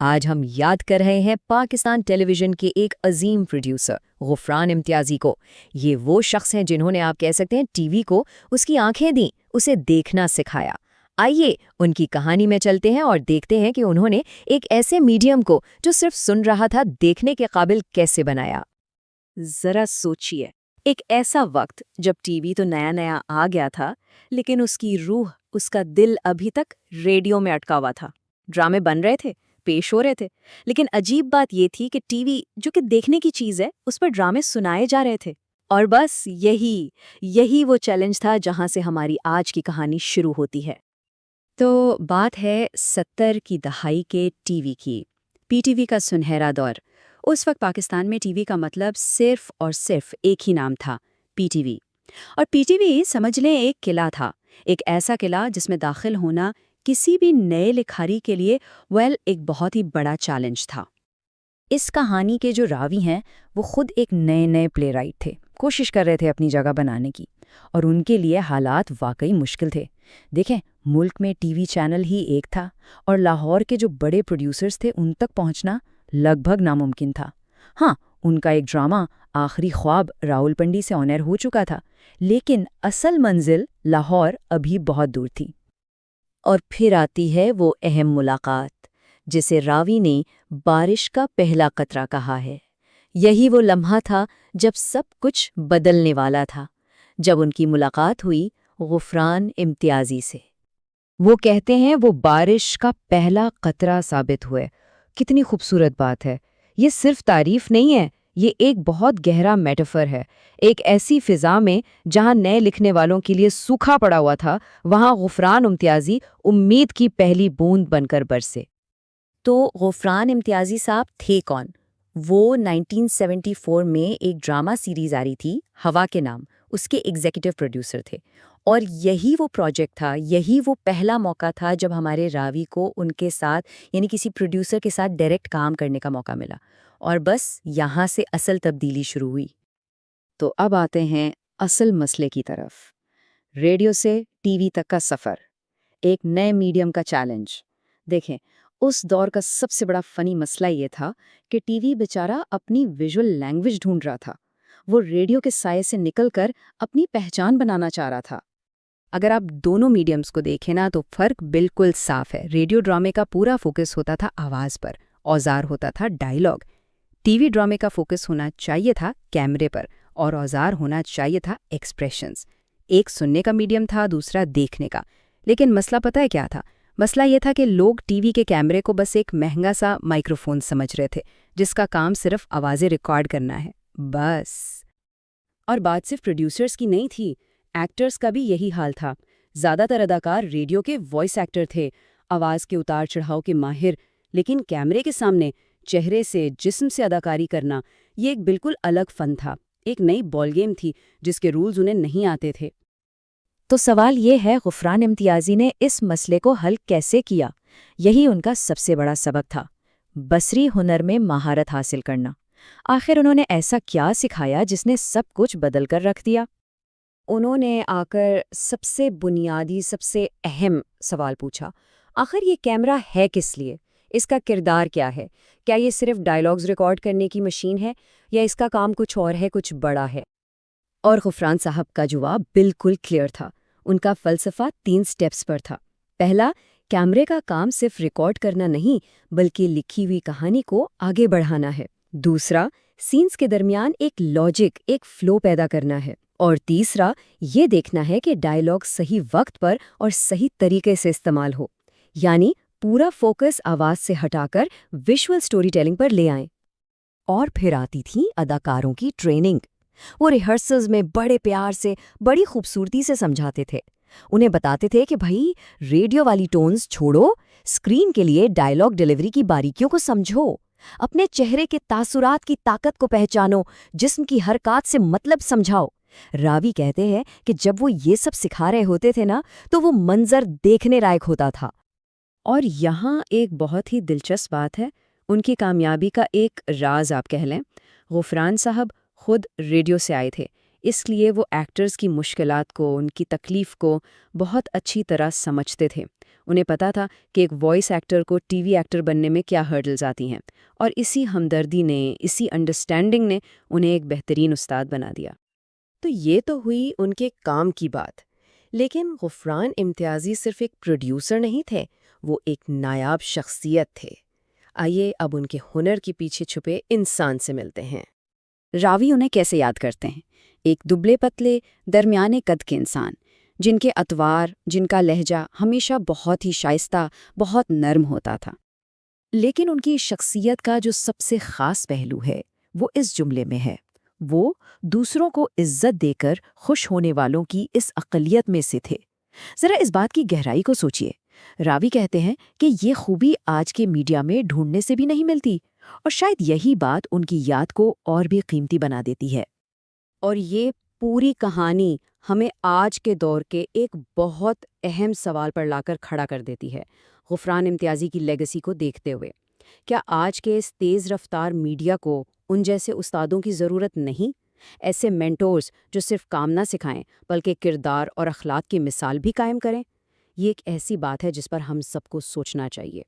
آج ہم یاد کر رہے ہیں پاکستان ٹیلی ویژن کے ایک عظیم پروڈیوسر غفران امتیازی کو۔ یہ وہ شخص ہیں جنہوں نے آپ کہہ سکتے ہیں ٹی وی کو اس کی آنکھیں دیں، اسے دیکھنا سکھایا۔ آئیے ان کی کہانی میں چلتے ہیں اور دیکھتے ہیں کہ انہوں نے ایک ایسے میڈیم کو جو صرف سن رہا تھا دیکھنے کے قابل کیسے بنایا۔ ذرا سوچئے، ایک ایسا وقت جب ٹی وی تو نیا نیا آ گیا تھا، لیکن اس کی روح، اس کا دل ابھی تک ریڈیو میں اٹکا ہوا تھا۔ ڈرامے بن رہے تھے، پیش ہو رہے تھے، لیکن عجیب بات یہ تھی کہ ٹی وی جو کہ دیکھنے کی چیز ہے، اس پر ڈرامے سنائے جا رہے تھے۔ اور بس یہی وہ چیلنج تھا جہاں سے ہماری آج کی کہانی شروع ہوتی ہے۔ تو بات ہے 70 کی دہائی کے ٹی وی کی، پی ٹی وی کا سنہرا دور۔ اس وقت پاکستان میں ٹی وی کا مطلب صرف اور صرف ایک ہی نام تھا، پی ٹی وی۔ اور پی ٹی وی سمجھ لیں ایک قلعہ تھا، ایک ایسا قلعہ جس میں داخل ہونا کسی بھی نئے لکھاری کے لیے ایک بہت ہی بڑا چیلنج تھا۔ اس کہانی کے جو راوی ہیں وہ خود ایک نئے پلے رائٹ تھے، کوشش کر رہے تھے اپنی جگہ بنانے کی، اور ان کے لیے حالات واقعی مشکل تھے۔ دیکھیں، ملک میں ٹی وی چینل ہی ایک تھا، اور لاہور کے جو بڑے پروڈیوسرز تھے ان تک پہنچنا لگ بھگ ناممکن تھا۔ ہاں، ان کا ایک ڈرامہ آخری خواب راولپنڈی سے آن ایئر ہو چکا تھا، لیکن اصل منزل لاہور ابھی بہت دور تھی۔ اور پھر آتی ہے وہ اہم ملاقات جسے راوی نے بارش کا پہلا قطرہ کہا ہے۔ یہی وہ لمحہ تھا جب سب کچھ بدلنے والا تھا، جب ان کی ملاقات ہوئی غفران امتیازی سے۔ وہ کہتے ہیں وہ بارش کا پہلا قطرہ ثابت ہوئے۔ کتنی خوبصورت بات ہے! یہ صرف تعریف نہیں ہے، یہ ایک بہت گہرا میٹافر ہے۔ ایک ایسی فضا میں جہاں نئے لکھنے والوں کے لیے سوکھا پڑا ہوا تھا، وہاں غفران امتیازی امید کی پہلی بوند بن کر برسے۔ تو غفران امتیازی صاحب تھے کون؟ وہ 1974 میں ایک ڈرامہ سیریز آ رہی تھی ہوا کے نام، اس کے ایگزیکٹو پروڈیوسر تھے۔ اور یہی وہ پروجیکٹ تھا، یہی وہ پہلا موقع تھا جب ہمارے راوی کو ان کے ساتھ یعنی کسی پروڈیوسر کے ساتھ ڈائریکٹ کام کرنے کا موقع ملا، اور بس یہاں سے اصل تبدیلی شروع ہوئی۔ تو اب آتے ہیں اصل مسئلے کی طرف، ریڈیو سے ٹی وی تک کا سفر، ایک نئے میڈیم کا چیلنج۔ دیکھیں، اس دور کا سب سے بڑا فنی مسئلہ یہ تھا کہ ٹی وی بیچارہ اپنی ویژول لینگویج ڈھونڈ رہا تھا۔ وہ ریڈیو کے سائے سے نکل کر اپنی پہچان بنانا چاہ رہا تھا۔ اگر آپ دونوں میڈیمز کو دیکھیں نا تو فرق بالکل صاف ہے۔ ریڈیو ڈرامے کا پورا فوکس ہوتا تھا آواز پر، اوزار ہوتا تھا ڈائیلاگ۔ ٹی وی ڈرامے کا فوکس ہونا چاہیے تھا کیمرے پر، اور اوزار ہونا چاہیے تھا ایکسپریشنز۔ ایک سننے کا میڈیم تھا، دوسرا دیکھنے کا۔ لیکن مسئلہ پتہ ہے کیا تھا؟ مسئلہ یہ تھا کہ لوگ ٹی وی کے کیمرے کو بس ایک مہنگا سا مائکروفون سمجھ رہے تھے جس کا کام صرف آوازیں ریکارڈ کرنا ہے، بس۔ اور بات صرف پروڈیوسرز کی نہیں تھی، ایکٹرز کا بھی یہی حال تھا۔ زیادہ تر اداکار ریڈیو کے وائس ایکٹر تھے، آواز کے اتار چڑھاؤ کے ماہر، لیکن کیمرے کے سامنے چہرے سے، جسم سے اداکاری کرنا یہ ایک بالکل الگ فن تھا، ایک نئی بال گیم تھی جس کے رولز انہیں نہیں آتے تھے۔ تو سوال یہ ہے، غفران امتیازی نے اس مسئلے کو حل کیسے کیا؟ یہی ان کا سب سے بڑا سبق تھا، بصری ہنر میں مہارت حاصل کرنا۔ آخر انہوں نے ایسا کیا سکھایا جس نے سب کچھ بدل کر رکھ دیا؟ انہوں نے آ کر سب سے بنیادی، سب سے اہم سوال پوچھا، آخر یہ کیمرہ ہے کس لیے؟ اس کا کردار کیا ہے؟ کیا یہ صرف ڈائیلاگز ریکارڈ کرنے کی مشین ہے، یا اس کا کام کچھ اور ہے، کچھ بڑا ہے؟ اور غفران صاحب کا جواب بالکل کلیئر تھا۔ ان کا فلسفہ 3 سٹیپس پر تھا۔ پہلا، کیمرے کا کام صرف ریکارڈ کرنا نہیں بلکہ لکھی ہوئی کہانی کو آگے بڑھانا ہے۔ دوسرا، سینز کے درمیان ایک لاجک، ایک فلو پیدا کرنا ہے۔ اور تیسرا، یہ دیکھنا ہے کہ ڈائیلاگ صحیح وقت پر اور صحیح طریقے سے استعمال ہو، یعنی پورا فوکس آواز سے ہٹا کر ویژول سٹوری ٹیلنگ پر لے آئیں۔ اور پھر آتی تھی اداکاروں کی ٹریننگ۔ وہ ریہرسلز میں بڑے پیار سے، بڑی خوبصورتی سے سمجھاتے تھے۔ انہیں بتاتے تھے کہ بھائی، ریڈیو والی ٹونز چھوڑو، اسکرین کے لیے ڈائیلاگ ڈیلیوری کی باریکیوں کو سمجھو، اپنے چہرے کے تاثرات کی طاقت کو پہچانو، جسم کی حرکات سے مطلب سمجھاؤ۔ راوی کہتے ہیں کہ جب وہ یہ سب سکھا رہے ہوتے تھے نا تو وہ منظر دیکھنے لائق ہوتا تھا۔ اور یہاں ایک بہت ہی دلچسپ بات ہے، ان کی کامیابی کا ایک راز آپ کہہ لیں۔ غفران صاحب خود ریڈیو سے آئے تھے، اس لیے وہ ایکٹرز کی مشکلات کو، ان کی تکلیف کو بہت اچھی طرح سمجھتے تھے۔ انہیں پتا تھا کہ ایک وائس ایکٹر کو ٹی وی ایکٹر بننے میں کیا ہرڈلز آتی ہیں، اور اسی ہمدردی نے، اسی انڈرسٹینڈنگ نے انہیں ایک بہترین استاد بنا دیا۔ تو یہ تو ہوئی ان کے کام کی بات، لیکن غفران امتیازی صرف ایک پروڈیوسر نہیں تھے، وہ ایک نایاب شخصیت تھے۔ آئیے اب ان کے ہنر کے پیچھے چھپے انسان سے ملتے ہیں۔ راوی انہیں کیسے یاد کرتے ہیں؟ ایک دبلے پتلے درمیانے قد کے انسان، جن کے اطوار، جن کا لہجہ ہمیشہ بہت ہی شائستہ، بہت نرم ہوتا تھا۔ لیکن ان کی شخصیت کا جو سب سے خاص پہلو ہے وہ اس جملے میں ہے، وہ دوسروں کو عزت دے کر خوش ہونے والوں کی اس اقلیت میں سے تھے۔ ذرا اس بات کی گہرائی کو سوچئے۔ راوی کہتے ہیں کہ یہ خوبی آج کے میڈیا میں ڈھونڈنے سے بھی نہیں ملتی، اور شاید یہی بات ان کی یاد کو اور بھی قیمتی بنا دیتی ہے۔ اور یہ پوری کہانی ہمیں آج کے دور کے ایک بہت اہم سوال پر لا کر کھڑا کر دیتی ہے، غفران امتیازی کی لیگیسی کو دیکھتے ہوئے۔ کیا آج کے اس تیز رفتار میڈیا کو ان جیسے استادوں کی ضرورت نہیں؟ ایسے مینٹورز جو صرف کام نہ سکھائیں بلکہ کردار اور اخلاق کی مثال بھی قائم کریں؟ یہ ایک ایسی بات ہے جس پر ہم سب کو سوچنا چاہیے۔